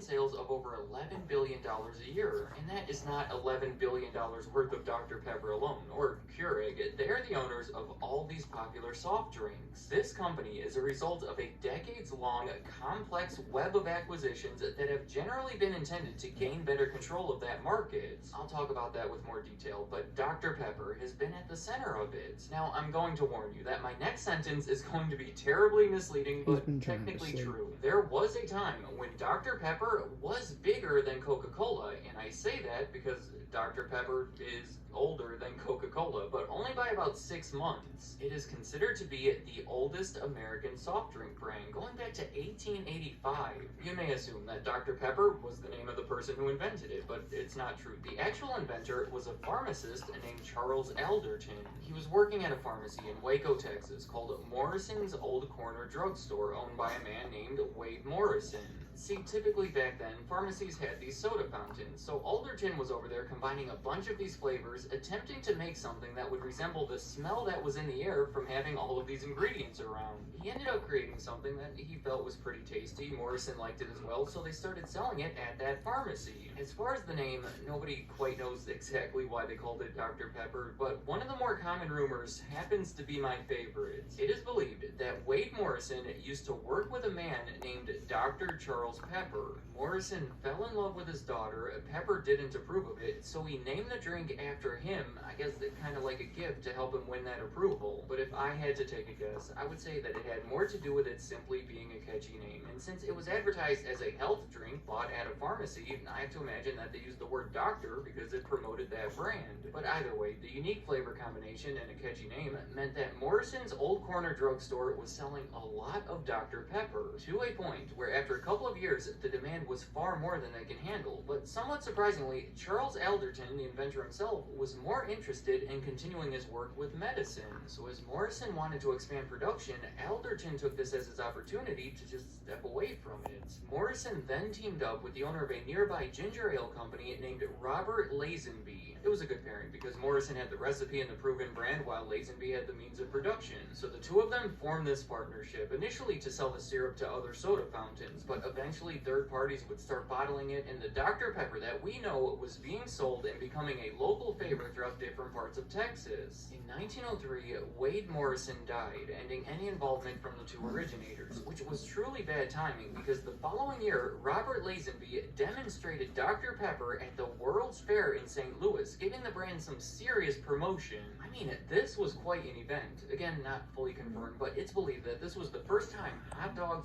sales of over $11 billion a year, and that is not $11 billion worth of Dr. Pepper alone, or Keurig. They're the owners of all these popular soft drinks. This company is a result of a decades-long, complex web of acquisitions that have generally been intended to gain better control of that market. I'll talk about that with more detail, but Dr. Pepper has been at the center of it. Now, I'm going to warn you that my next sentence is going to be terribly misleading, but technically true. There was a time when Dr. Pepper was bigger than Coca-Cola, and I say that because Dr. Pepper is older than Coca-Cola, but only by about 6 months. It is considered to be the oldest American soft drink brand, going back to 1885. You may assume that Dr. Pepper was the name of the person who invented it, but it's not true. The actual inventor was a pharmacist named Charles Alderton. He was working at a pharmacy in Waco, Texas, called Morrison's Old Corner Drugstore, owned by a man named Wade Morrison. See, typically back then, pharmacies had these soda fountains, so Alderton was over there combining a bunch of these flavors, attempting to make something that would resemble the smell that was in the air from having all of these ingredients around. He ended up creating something that he felt was pretty tasty. Morrison liked it as well, so they started selling it at that pharmacy. As far as the name, nobody quite knows exactly why they called it Dr. Pepper, but one of the more common rumors happens to be my favorite. It is believed that Wade Morrison used to work with a man named Dr. Charles Pepper. Morrison fell in love with his daughter. Pepper didn't approve of it, so he named the drink after him, I guess kind of like a gift to help him win that approval. But if I had to take a guess, I would say that it had more to do with it simply being a catchy name. And since it was advertised as a health drink bought at a pharmacy, I have to imagine that they used the word doctor because it promoted that brand. But either way, the unique flavor combination and a catchy name meant that Morrison's Old Corner Drugstore was selling a lot of Dr. Pepper, to a point where after a couple of years, the demand was far more than they can handle. But somewhat surprisingly, Charles Alderton, the inventor himself, was more interested in continuing his work with medicine. So as Morrison wanted to expand production, Alderton took this as his opportunity to just step away from it. Morrison then teamed up with the owner of a nearby ginger ale company named Robert Lazenby. It was a good pairing because Morrison had the recipe and the proven brand, while Lazenby had the means of production. So the two of them formed this partnership, initially to sell the syrup to other soda fountains, but eventually third parties would start bottling it, and the Dr. Pepper that we know was being sold and becoming a local favorite throughout different parts of Texas. In 1903, Wade Morrison died, ending any involvement from the two originators, which was truly bad timing because the following year, Robert Lazenby demonstrated Dr. Pepper at the World's Fair in St. Louis, giving the brand some serious promotion. I mean, this was quite an event. Again, not fully confirmed, but it's believed that this was the first time hot dogs